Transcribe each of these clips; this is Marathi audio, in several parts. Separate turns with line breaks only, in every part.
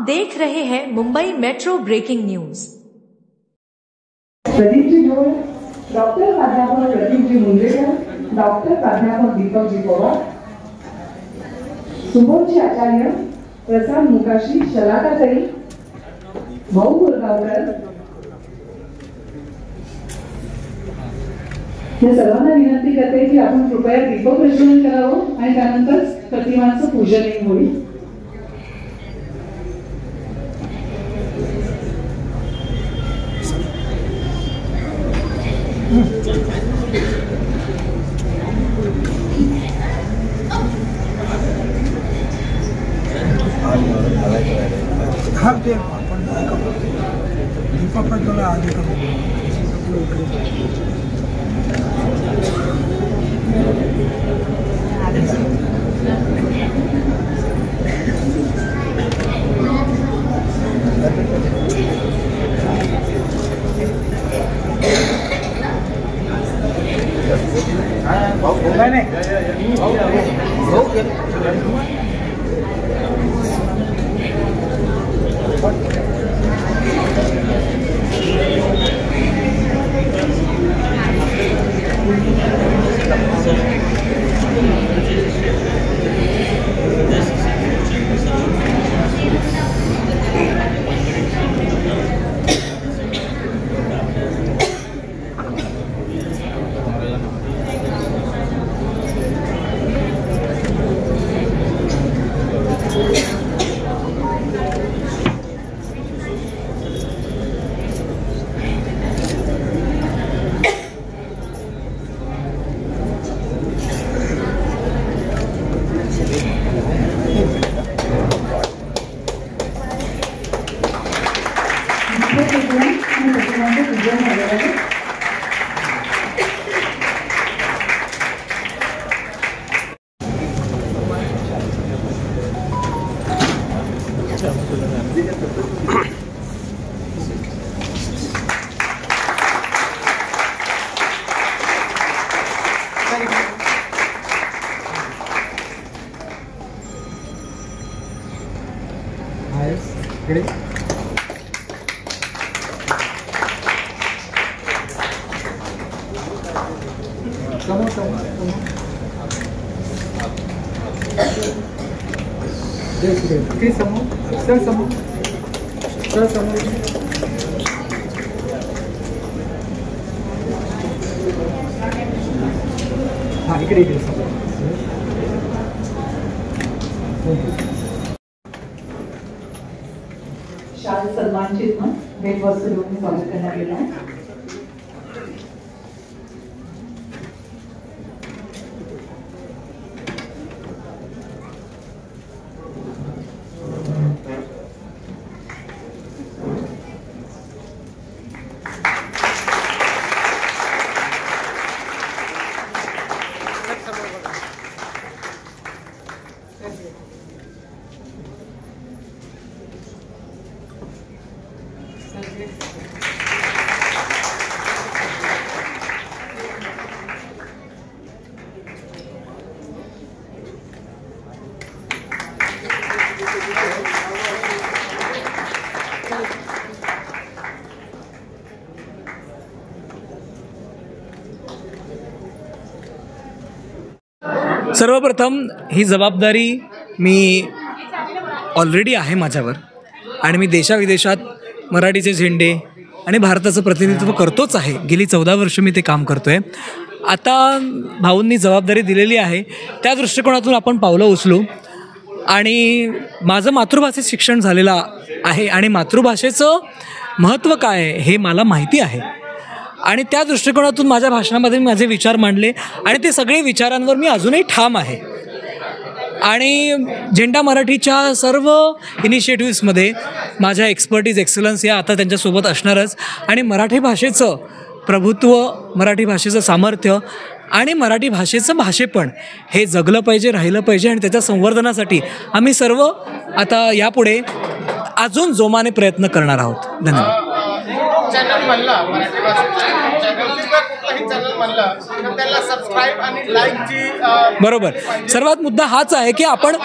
देख रहे हैं मुंबई मेट्रो ब्रेकिंग न्यूज।
प्रदीपजी जोड़, डॉक्टर प्राध्यापक प्रदीपजी मुंडेकर, डॉक्टर प्राध्यापक दीपकजी पवार, सुबोधजी आचार्य, प्रसाद मुकाशी, शलाकाताई, भाऊ गुरगावकर, या सर्वांना विनंती करते की आपण कृपया दीपक प्रज्वलन करावं आणि त्यानंतर प्रतिमांचं पूजनही होईल।
दीपक प्रज्वलन आदि शाल सन्मान चिन्ह भेटवस्तू देऊन स्वागत करण्यात येत आहे।
सर्वप्रथम ही जबाबदारी मी ऑलरेडी आहे माझ्यावर आणि मी देशाविदेशात मराठीचे झेंडे आणि भारताचं प्रतिनिधित्व करतोच आहे। गेली 14 वर्ष मी ते काम करतो आहे। आता भाऊंनी जबाबदारी दिलेली आहे त्या दृष्टिकोनातून आपण पावलं उचलू आणि माझं मातृभाषेत शिक्षण झालेलं आहे आणि मातृभाषेचं महत्त्व काय आहे हे मला माहिती आहे आणि त्या दृष्टिकोनातून माझ्या भाषणामध्ये माझे विचार मांडले आणि ते सगळे विचारांवर मी अजूनही ठाम आहे आणि झेंडा मराठीच्या सर्व इनिशिएटिव्समध्ये माझ्या एक्सपर्टीज एक्सलन्स या आता त्यांच्यासोबत असणारच आणि मराठी भाषेचं प्रभुत्व, मराठी भाषेचं सामर्थ्य आणि मराठी भाषेचं भाषेपण हे जगलं पाहिजे, राहिलं पाहिजे आणि त्याच्या संवर्धनासाठी आम्ही सर्व आता यापुढे अजून जोमाने प्रयत्न करणार आहोत। धन्यवाद।
चॅनल म्हणला मराठी भाषेचा चॅनल किंवा कुठलाही चॅनल म्हणला तर त्याला सबस्क्राईब आणि लाईकची
बरोबर सर्वात मुद्दा हाच आहे की आपण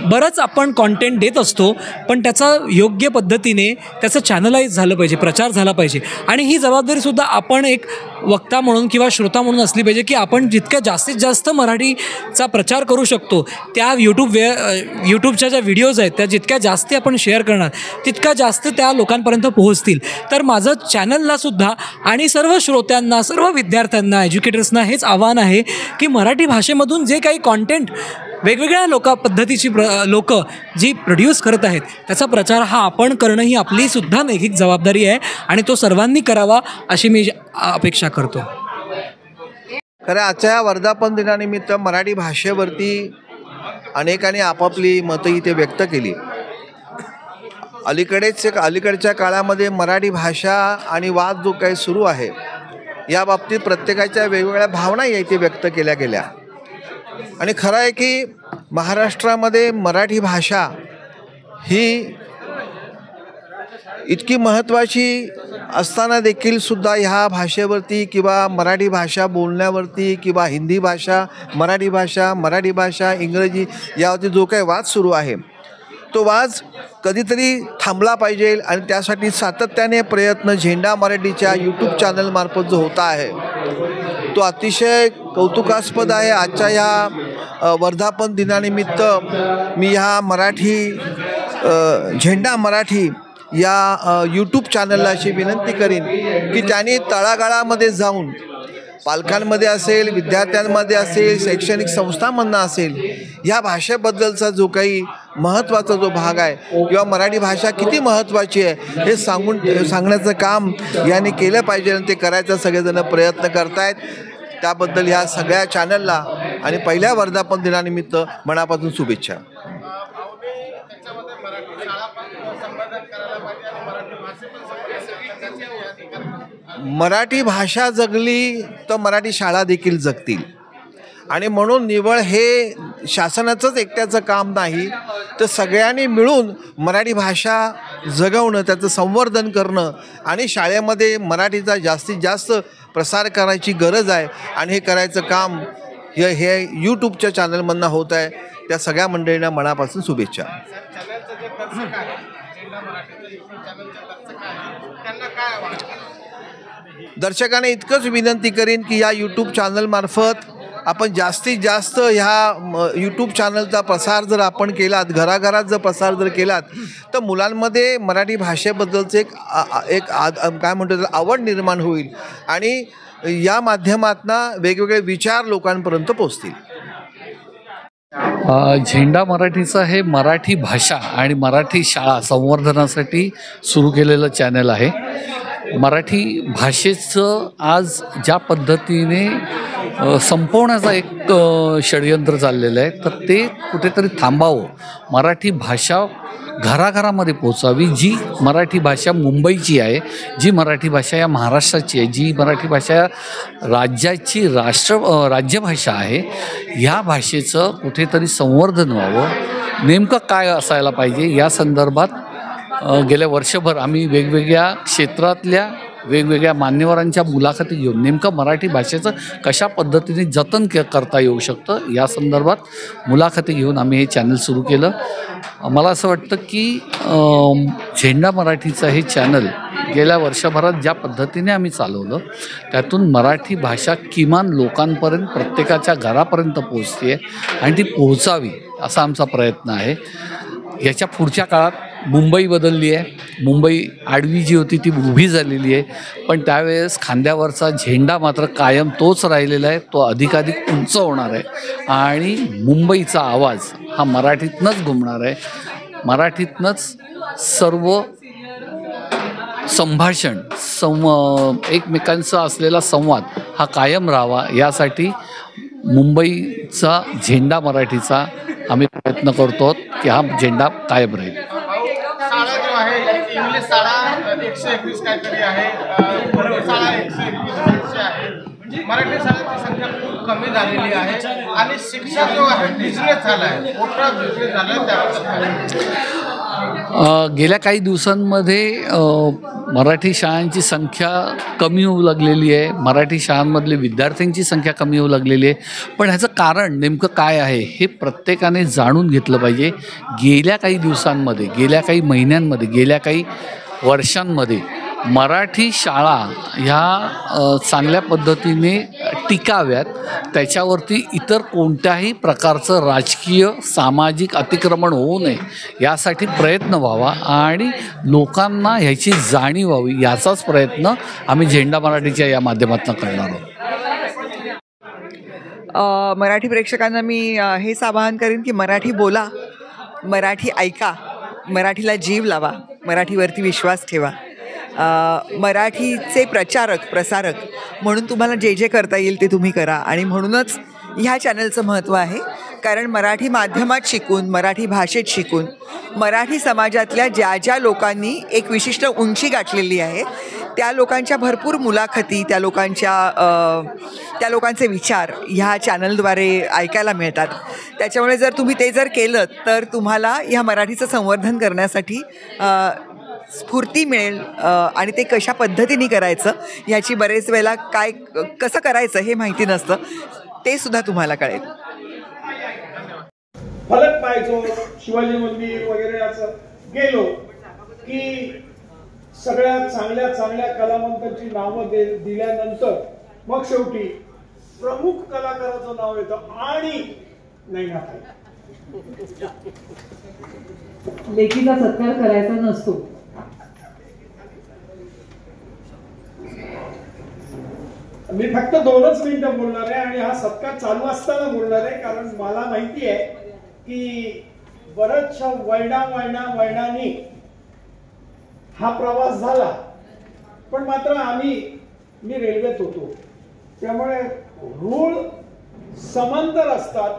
बरंच आपण कॉन्टेंट देत असतो, पण त्याचा योग्य पद्धतीने त्याचं चॅनलाइज झालं पाहिजे, प्रचार झाला पाहिजे. आणि ही जबाबदारीसुद्धा आपण एक वक्ता म्हणून किंवा श्रोता म्हणून असली पाहिजे की आपण जितक्या जास्तीत जास्त मराठीचा प्रचार करू शकतो त्या यूट्यूबच्या ज्या व्हिडिओज आहेत त्या जितक्या जास्त आपण शेअर करणार तितका जास्त त्या लोकांपर्यंत पोहोचतील. तर माझं चॅनललासुद्धा आणि सर्व श्रोत्यांना, सर्व विद्यार्थ्यांना, एज्युकेटर्सना हेच आव्हान आहे की मराठी भाषेमधून जे काही कॉन्टेंट वेगवेगळ्या पद्धतीची लोक जी प्रोड्यूस करत आहेत त्याचा प्रचार हा आपण करणं ही आपलीसुद्धा नैतिक जबाबदारी आहे आणि तो सर्वांनी करावा अशी मी अपेक्षा करतो.
खरं आजच्या या वर्धापन दिनानिमित्त मराठी भाषेवरती अनेकांनी आपापली मतं इथे व्यक्त केली. अलीकडच्या काळामध्ये मराठी भाषा आणि वाद जो काही सुरू आहे या बाबतीत प्रत्येकाच्या वेगवेगळ्या भावना इथे व्यक्त केल्या गेल्या. आणि खरं आहे की महाराष्ट्रामध्ये मराठी भाषा ही इतकी महत्त्वाची असताना देखील सुद्धा ह्या भाषेवरती किंवा मराठी भाषा बोलण्यावरती किंवा हिंदी भाषा, मराठी भाषा, इंग्रजी यावरती जो काही वाद सुरू आहे तो वाद कधीतरी थांबला पाहिजे. आणि त्यासाठी सातत्याने प्रयत्न झेंडा मराठीच्या यूट्यूब चॅनलमार्फत जो होता आहे तो अतिशय कौतुकास्पद आहे. आजच्या ह्या वर्धापन दिनानिमित्त मी ह्या झेंडा मराठी या यूट्यूब चॅनलला अशी विनंती करीन की त्यांनी तळागाळामध्ये जाऊन पालकांमध्ये असेल, विद्यार्थ्यांमध्ये असेल, शैक्षणिक संस्थांमधनं असेल, ह्या भाषेबद्दलचा जो काही महत्त्वाचा जो भाग आहे किंवा मराठी भाषा किती महत्त्वाची आहे हे सांगण्याचं काम यांनी केलं पाहिजे. आणि ते करायचा सगळेजण प्रयत्न करतायत. त्याबद्दल ह्या सगळ्या चॅनलला आणि पहिल्या वर्धापन दिनानिमित्त मनापासून शुभेच्छा. मराठी भाषा जगली तर मराठी शाळा देखील जगतील. आणि म्हणून निवळ हे शासनाचंच एकट्याचं काम नाही तर सगळ्यांनी मिळून मराठी भाषा जगवणं, त्याचं संवर्धन करणं आणि शाळेमध्ये मराठीचा जास्तीत जास्त प्रसार करायची गरज आहे. आणि हे करायचं काम हे यूट्यूबच्या चॅनलमधनं होत आहे. त्या सगळ्या मंडळींना मनापासून शुभेच्छा. दर्शकांना इतकंच विनंती करीन की या यूट्यूब चॅनलमार्फत आपण जास्तीत जास्त ह्या यूट्यूब चॅनलचा प्रसार जर आपण केलात, घराघरात जर प्रसार जर केलात तर मुलांमध्ये मराठी भाषेबद्दलचं एक काय म्हणतो आवड निर्माण होईल आणि या माध्यमातून वेगवेगळे विचार लोकांपर्यंत पोहोचतील.
झेंडा मराठीचा हे मराठी भाषा आणि मराठी शाळा संवर्धनासाठी सुरू केलेलं चॅनल आहे. मराठी भाषेचं आज ज्या पद्धतीने संपवण्याचा एक षडयंत्र चाललेलं आहे तर ते कुठेतरी थांबावं. मराठी भाषा घराघरामध्ये पोचावी. जी मराठी भाषा मुंबईची आहे, जी मराठी भाषा या महाराष्ट्राची आहे, जी मराठी भाषा राज्याची राज्यभाषा आहे, ह्या भाषेचं कुठेतरी संवर्धन व्हावं. नेमकं काय असायला पाहिजे या संदर्भात गेल्या वर्षभर आम्ही वेगवेगळ्या क्षेत्रातल्या वेगवेगळ्या मान्यवरांच्या मुलाखती घेऊन नेमकं मराठी भाषेचं कशा पद्धतीने जतन करता येऊ शकतं या संदर्भात मुलाखती घेऊन आम्ही हे चॅनल सुरू केलं. मला असं वाटतं की झेंडा मराठीचं हे चॅनल गेल्या वर्षभरात ज्या पद्धतीने आम्ही चालवलं त्यातून मराठी भाषा किमान लोकांपर्यंत प्रत्येकाच्या घरापर्यंत पोहोचते आणि ती पोहोचावी असा आमचा प्रयत्न आहे. याच्या पुढच्या काळात मुंबई बदलली आहे. मुंबई आडवी जी होती ती उभी झालेली आहे, पण त्यावेळेस खांद्यावरचा झेंडा मात्र कायम तोच राहिलेला आहे. तो अधिकाधिक उंच होणार आहे आणि मुंबईचा आवाज हा मराठीतनंच घुमणार आहे. मराठीतनंच सर्व संभाषण एकमेकांचा असलेला संवाद हा कायम राहावा यासाठी मुंबईचा झेंडा मराठीचा आम्ही प्रयत्न करतो की हा झेंडा कायम राहील.
शाळा जो आहे इंग्लिश शाळा 121 काहीतरी आहे, शाळा 121 आहे. मराठी शाळेची संख्या खूप कमी झालेली आहे आणि शिक्षण जो आहे बिझनेस झाला आहे, मोठा बिझनेस झाला आहे. त्याबद्दल
गेल्या काही दिवसांमध्ये मराठी शाळांची संख्या कमी होऊ लागलेली आहे, मराठी शाळांमधले विद्यार्थ्यांची संख्या कमी होऊ लागलेली आहे. पण ह्याचं कारण नेमकं काय आहे हे प्रत्येकाने जाणून घेतलं पाहिजे. गेल्या काही दिवसांमध्ये, गेल्या काही महिन्यांमध्ये, गेल्या काही वर्षांमध्ये मराठी शाळा ह्या चांगल्या पद्धतीने टिकाव्यात, त्याच्यावरती इतर कोणत्याही प्रकारचं राजकीय सामाजिक अतिक्रमण होऊ नये यासाठी प्रयत्न व्हावा आणि लोकांना ह्याची जाणीव व्हावी, याचाच प्रयत्न आम्ही झेंडा मराठीच्या या माध्यमातून करणार आहोत.
मराठी प्रेक्षकांना मी हेच आवाहन करेन की मराठी बोला, मराठी ऐका, मराठीला जीव लावा, मराठीवरती विश्वास ठेवा. मराठीचे प्रसारक म्हणून तुम्हाला जे जे करता येईल ते तुम्ही करा. आणि म्हणूनच ह्या चॅनलचं महत्त्व आहे, कारण मराठी माध्यमात शिकून, मराठी भाषेत शिकून, मराठी समाजातल्या ज्या ज्या लोकांनी एक विशिष्ट उंची गाठलेली आहे त्या लोकांच्या भरपूर मुलाखती, त्या लोकांचे विचार ह्या चॅनलद्वारे ऐकायला मिळतात. त्याच्यामुळे जर तुम्ही ते जर केलं तर तुम्हाला ह्या मराठीचं संवर्धन करण्यासाठी स्फूर्ती मिळेल आणि ते कशा पद्धतीने करायचं ह्याची बरेच वेळेला कसं करायचं हे माहिती नसतं, ते सुद्धा तुम्हाला कळेल.
फलक पाहायचो, शिवाजी मंदिर वगैरे असं गेलो की सगळ्या चांगल्या चांगल्या कलावंतांची नावं दिल्यानंतर मग शेवटी प्रमुख कलाकाराचं नाव येतं आणि नाही ना,
लेखीचा सत्कार करायचा नसतो.
मी फक्त 2च मिनिटं बोलणार आहे आणि हा सत्कार चालू असताना बोलणार आहे, कारण मला माहिती आहे की बऱ्याचशा वळणानी हा प्रवास झाला. पण मात्र मी रेल्वेत होतो, त्यामुळे रूळ समांतर असतात,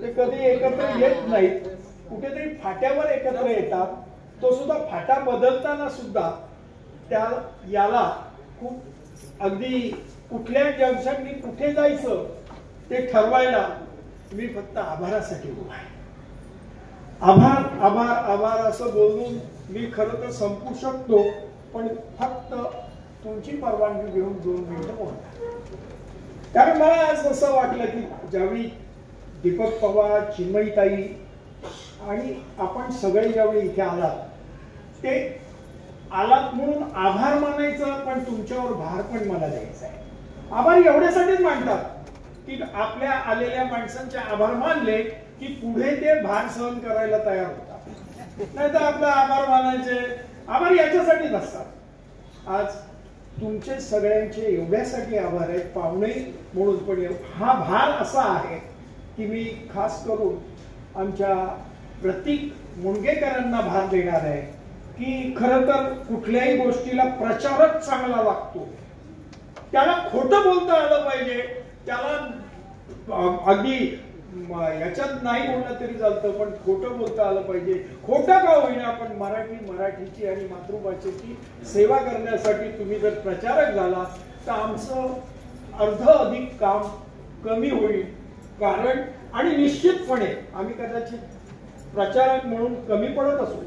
ते कधी एकत्र येत नाहीत, कुठेतरी फाट्यावर एकत्र येतात. तो सुद्धा फाटा बदलताना सुद्धा याला खूप अगदी कुठल्या जंक्शननी कुठे जायचं ते ठरवायला मी फक्त आभारासाठी उभा आहे. आभार आभार आभार असं बोलून मी खरं तर संपू शकतो, पण फक्त तुमची परवानगी घेऊन 2 मिनिटं बोलणार. कारण मला आज असं वाटलं की ज्यावेळी दीपक पवार, चिन्मयीताई आणि आपण सगळे ज्यावेळी इथे आलात, ते आलात म्हणून आभार मानायचं, पण तुमच्यावर भार पण मला द्यायचा आहे. आभार एवढ्यासाठीच मानतात की आपल्या आलेल्या माणसांचे आभार मानले की पुढे ते भार सहन करायला तयार होतात. नाही तर आपला आभार मानायचे, आभार याच्यासाठीच असतात. आज तुमचे सगळ्यांचे एवढ्यासाठी आभार आहेत पाहुणे म्हणून, पण हा भार असा आहे की मी खास करून आमच्या प्रतीक मुणगेकरांना भार देणार आहे की खरं तर कुठल्याही गोष्टीला प्रचारक चांगला लागतो, त्याला खोटं बोलता आलं पाहिजे, त्याला अगदी याच्यात नाही बोललं तरी चालतं, पण खोटं बोलता आलं पाहिजे. खोटं का होईना, पण मराठीची आणि मातृभाषेची सेवा करण्यासाठी तुम्ही जर प्रचारक झाला तर आमचं अधिक काम कमी होईल. कारण आणि निश्चितपणे आम्ही कदाचित प्रचारक म्हणून कमी पडत असू,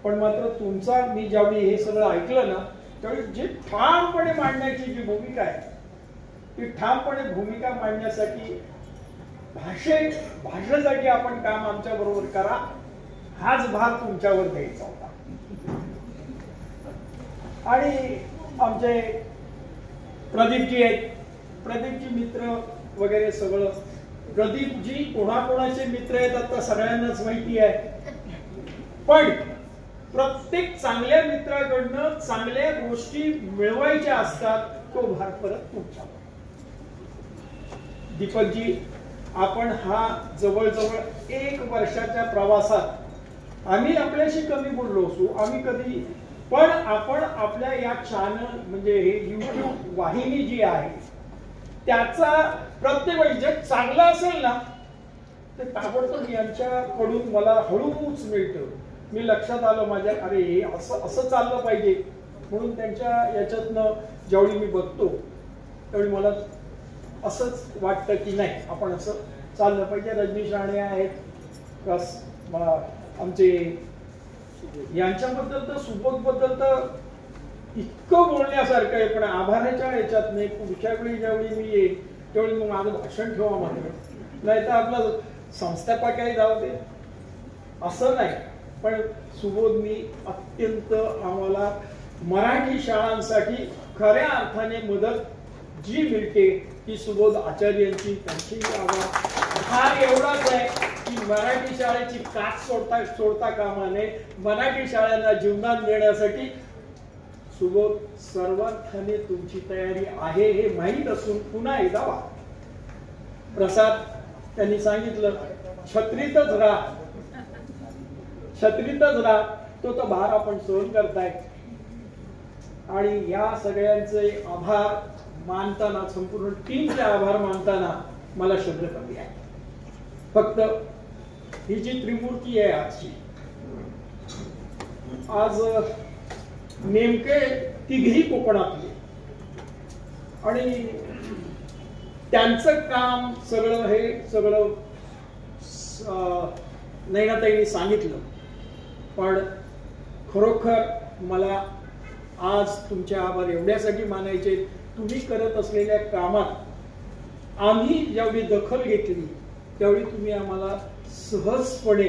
पण मात्र तुमचा मी ज्यावेळी हे सगळं ऐकलं ना, त्यावेळी जी ठामपणे मांडण्याची जी भूमिका आहे, ती ठामपणे भूमिका मांडण्यासाठी भाषेसाठी आपण काम आमच्या बरोबर करा, हाच भार तुमच्यावर द्यायचा होता. आणि आमचे प्रदीपजी आहेत, प्रदीपजी मित्र वगैरे सगळं. प्रदीपजी कोणाकोणाचे मित्र आहेत आता सगळ्यांनाच माहिती आहे, पण प्रत्येक चांगल्या मित्राकडनं चांगल्या गोष्टी मिळवायच्या असतात, तो भार परत तुमच्यावर. दीपकजी, आपण हा जवळजवळ 1 वर्षाच्या प्रवासात आम्ही आपल्याशी कमी बोललो असू, आम्ही कधी, पण आपण आपल्या या चॅनल म्हणजे हे YouTube वाहिनी जी आहे त्याचा प्रत्येक वेळी जे चांगलं असेल ना ते ताबडतोब यांच्याकडून मला हळूच मिळतं. मी लक्षात आलं माझ्या, अरे हे असं चाललं पाहिजे म्हणून त्यांच्या याच्यातनं ज्यावेळी मी बघतो त्यावेळी मला असंच वाटतं की नाही आपण असं चाललं पाहिजे. रजनीश राणे आहेत, आमचे यांच्याबद्दल तर सुबोधबद्दल तर इतकं बोलण्यासारखं आहे, पण आभाराच्या याच्यात नाही. पुढच्या वेळी ज्यावेळी मी येईल त्यावेळी मग माझं भाषण ठेवा मात्र, नाही तर आपलं संस्थापकही जाऊ दे असं नाही. पण सुबोधनी अत्यंत आम्हाला मराठी शाळांसाठी खऱ्या अर्थाने मदत जी मिळते ती सुबोध आचार्यांची, त्यांची आभार एवढाच आहे की मराठी शाळेची कास सोडता कामा नये. मराठी शाळांना जीवदान देण्यासाठी सुबोध सर्वार्थाने तुमची तयारी आहे हे माहीत असून पुन्हा एकदा वा. प्रसाद त्यांनी सांगितलं छत्रीतच राहा, छत्रीतच राहा, तो तर भार आपण सहन करताय. आणि या सगळ्यांचे आभार मानताना, संपूर्ण टीमचे आभार मानताना मला शब्द कमी आहे. फक्त ही जी त्रिमूर्ती आहे आजची, आज नेमके तिघही कोकणातले आणि त्यांचं काम सगळं हे सगळं नैनाताईंनी सांगितलं. पण खरोखर मला आज तुमचे आभार एवढ्यासाठी मानायचे, तुम्ही करत असलेल्या कामात आम्ही ज्यावेळी दखल घेतली त्यावेळी तुम्ही आम्हाला सहजपणे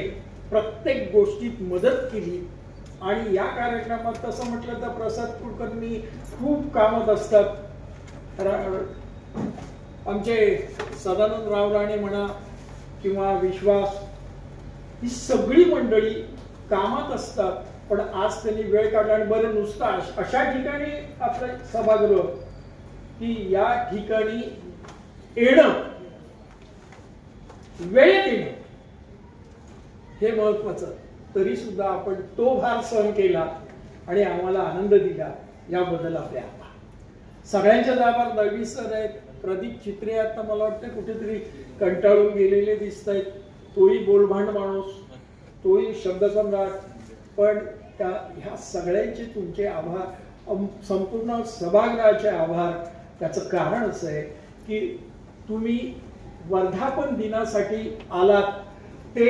प्रत्येक गोष्टीत मदत केली. आणि या कार्यक्रमात तसं म्हटलं तर प्रसाद कुलकर्णी खूप कामात असतात. आमचे सदानंद रावराणे म्हणा किंवा विश्वास, ही सगळी मंडळी कामात असतात. पण आज त्यांनी वेळ काढला. आणि बरं नुसतं अशा ठिकाणी आपलं सभागृह की या ठिकाणी येणं, वेळेत येणं हे महत्वाचं. तरी सुद्धा आपण तो भार सहन केला आणि आम्हाला आनंद दिला, याबद्दल आपले आभार. सगळ्यांच्याच आभार. दळवी सर आहेत, प्रदीप चित्रे आता मला वाटतं कुठेतरी कंटाळून गेलेले दिसत आहेत. तोही बोलभांड माणूस, तोही शब्दसम्राट. पण ह्या सगळ्यांचे तुमचे आभार, संपूर्ण सभागृहाचे आभार. त्याचं कारण असं आहे की तुम्ही वर्धापन दिनासाठी आलात ते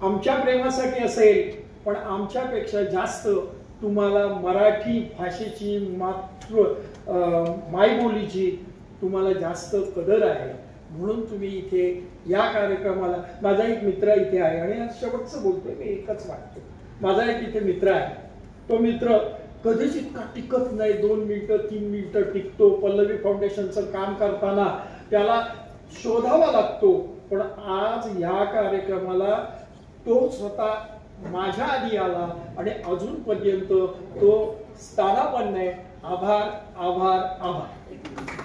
आमच्या प्रेमासाठी असेल, पण आमच्यापेक्षा जास्त तुम्हाला मराठी भाषेची, मायबोलीची तुम्हाला जास्त कदर आहे. म्हणून तुम्ही इथे या कार्यक्रमाला, माझा एक मित्र इथे आहे आणि शेवटचं बोलतोय मी, एकच वाटतं, माझा एक इथे मित्र आहे. तो मित्र कधीच इतका टिकत नाही, 2 मिनिटं 3 मिनिटं टिकतो. पल्लवी फाउंडेशनचं काम करताना त्याला शोधावा लागतो. पण आज या कार्यक्रमाला तो स्वतः माझ्या आधी आला आणि अजूनपर्यंत तो स्थानापन्न आहे. आभार, आभार, आभार.